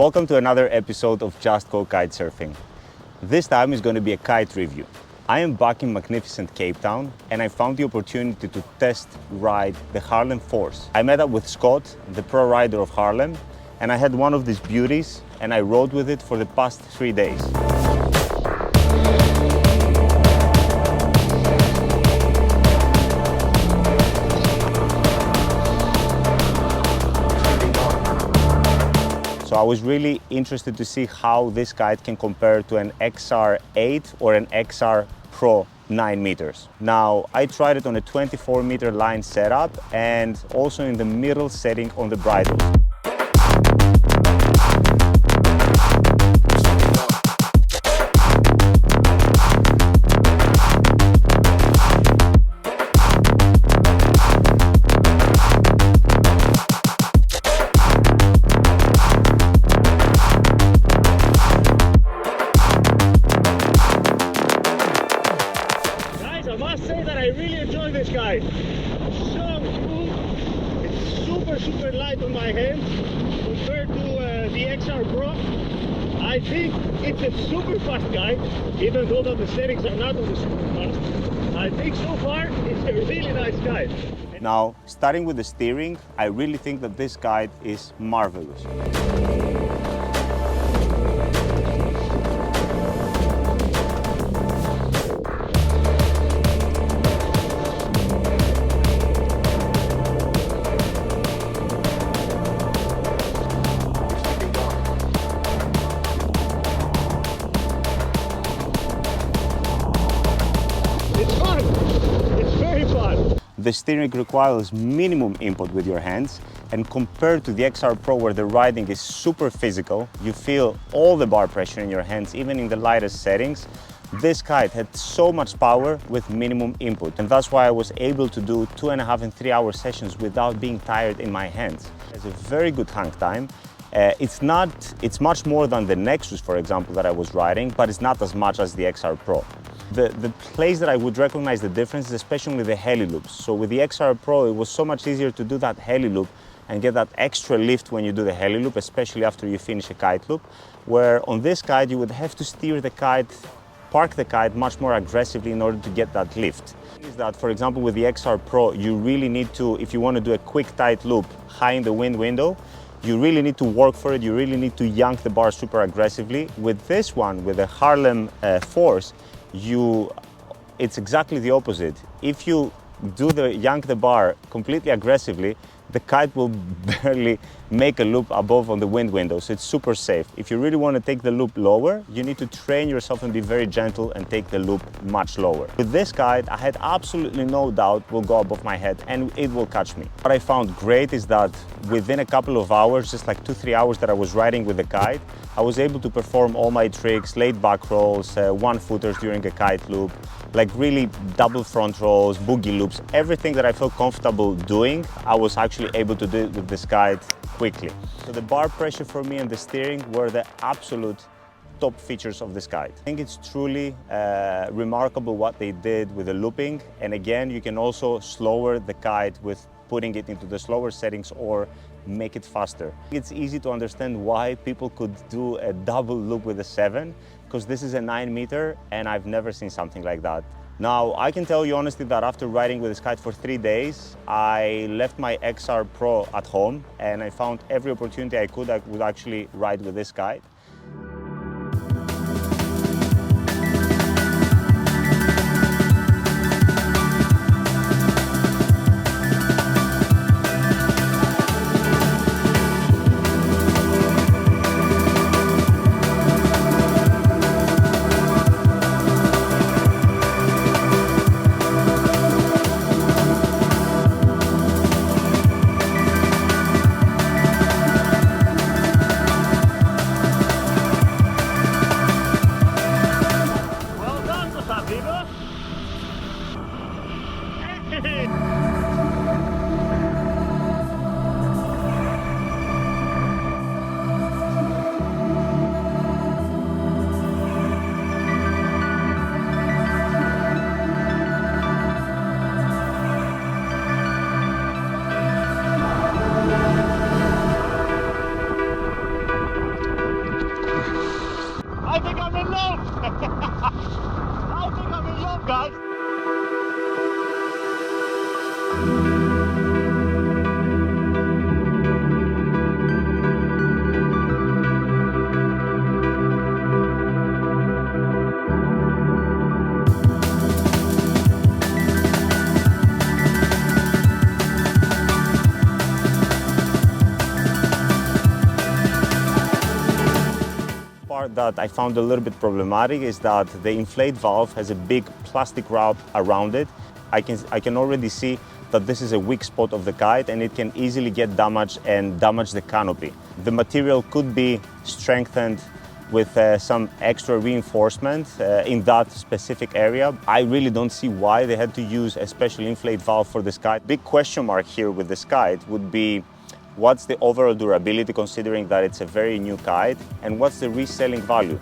Welcome to another episode of Just Go Kitesurfing. This time is going to be a kite review. I am back in magnificent Cape Town and I found the opportunity to test ride the Harlem Force. I met up with Scott, the pro rider of Harlem, and I had one of these beauties and I rode with it for the past 3 days. So I was really interested to see how this kite can compare to an XR8 or an XR Pro 9 meters. Now, I tried it on a 24-meter line setup and also in the middle setting on the bridles. Kite. So smooth, it's super light on my hands compared to the XR Pro. I think it's a super fast kite, even though that the settings are not on the super fast. I think so far it's a really nice kite. Now, starting with the steering, I really think that this kite is marvelous. The steering requires minimum input with your hands, and compared to the XR Pro where the riding is super physical, you feel all the bar pressure in your hands even in the lightest settings. This kite had so much power with minimum input, and that's why I was able to do 2.5 and 3 hour sessions without being tired in my hands. It's a very good hang time. It's much more than the Nexus, for example, that I was riding, but it's not as much as the XR Pro. The place that I would recognize the difference is especially the heli loops. So with the XR Pro, it was so much easier to do that heli loop and get that extra lift when you do the heli loop, especially after you finish a kite loop, where on this kite you would have to steer the kite, park the kite much more aggressively in order to get that lift. Is that, for example, with the XR Pro, you really need to, if you want to do a quick tight loop high in the wind window, you really need to work for it, you really need to yank the bar super aggressively. With this one, with the Harlem Force, it's exactly the opposite. If you yank the bar completely aggressively, the kite will barely make a loop above on the wind window, so it's super safe. If you really want to take the loop lower, you need to train yourself and be very gentle and take the loop much lower. With this kite, I had absolutely no doubt it will go above my head and it will catch me. What I found great is that within a couple of hours, just like 2-3 hours that I was riding with the kite, I was able to perform all my tricks, laid back rolls, one-footers during a kite loop, like really double front rolls, boogie loops, everything that I felt comfortable doing, I was actually able to do it with this kite quickly. So the bar pressure for me and the steering were the absolute top features of this kite. I think it's truly remarkable what they did with the looping, and again, you can also slower the kite with putting it into the slower settings or make it faster. It's easy to understand why people could do a double loop with a 7, because this is a 9 meter and I've never seen something like that. Now, I can tell you honestly that after riding with this kite for 3 days, I left my XR Pro at home and I found every opportunity I would actually ride with this kite. I think I'm in love! I think I'm in love, guys! Part that I found a little bit problematic is that the inflate valve has a big plastic wrap around it. I can already see that this is a weak spot of the kite and it can easily get damaged and damage the canopy. The material could be strengthened with some extra reinforcement in that specific area. I really don't see why they had to use a special inflate valve for this kite. Big question mark here with this kite would be, what's the overall durability considering that it's a very new kite, and what's the reselling value?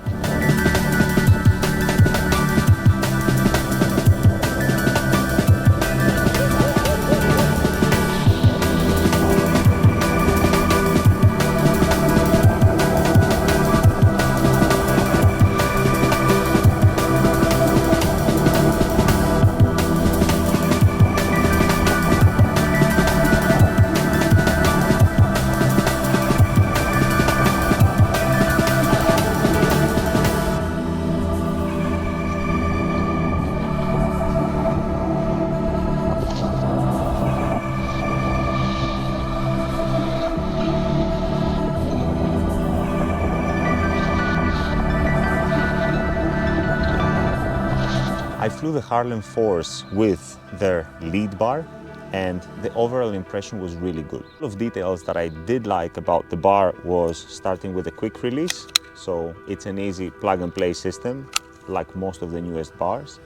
I flew the Harlem Force with their lead bar and the overall impression was really good. A lot of details that I did like about the bar was starting with a quick release, so it's an easy plug and play system like most of the newest bars,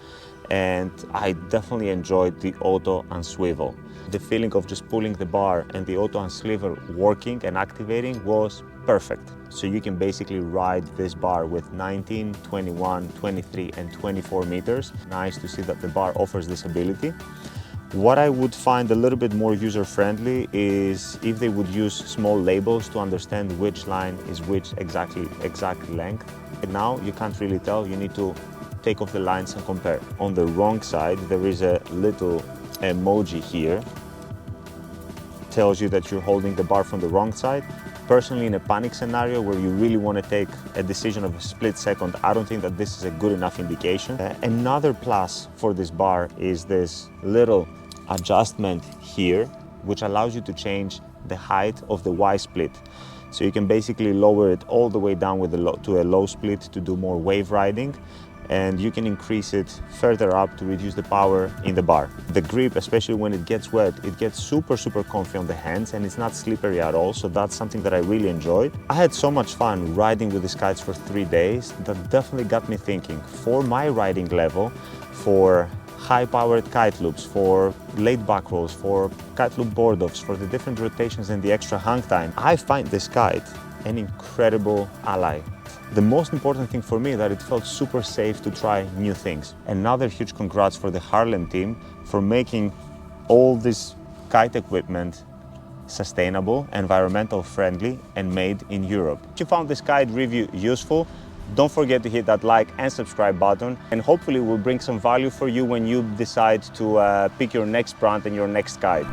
and I definitely enjoyed the auto and swivel. The feeling of just pulling the bar and the auto and swivel working and activating was perfect. So you can basically ride this bar with 19, 21, 23 and 24 meters. Nice to see that the bar offers this ability. What I would find a little bit more user-friendly is if they would use small labels to understand which line is which exact length. And now you can't really tell, you need to take off the lines and compare. On the wrong side, there is a little emoji here. Tells you that you're holding the bar from the wrong side. Personally, in a panic scenario where you really want to take a decision of a split second, I don't think that this is a good enough indication. Another plus for this bar is this little adjustment here, which allows you to change the height of the Y split. So you can basically lower it all the way down with to a low split to do more wave riding, and you can increase it further up to reduce the power in the bar. The grip, especially when it gets wet, it gets super comfy on the hands and it's not slippery at all, so that's something that I really enjoyed. I had so much fun riding with these kites for 3 days that definitely got me thinking, for my riding level, for high-powered kite loops, for late back rolls, for kite loop board offs, for the different rotations and the extra hang time, I find this kite an incredible ally. The most important thing for me is that it felt super safe to try new things. Another huge congrats for the Harlem team for making all this kite equipment sustainable, environmental friendly, and made in Europe. If you found this kite review useful, don't forget to hit that like and subscribe button, and hopefully we'll bring some value for you when you decide to pick your next brand and your next kite.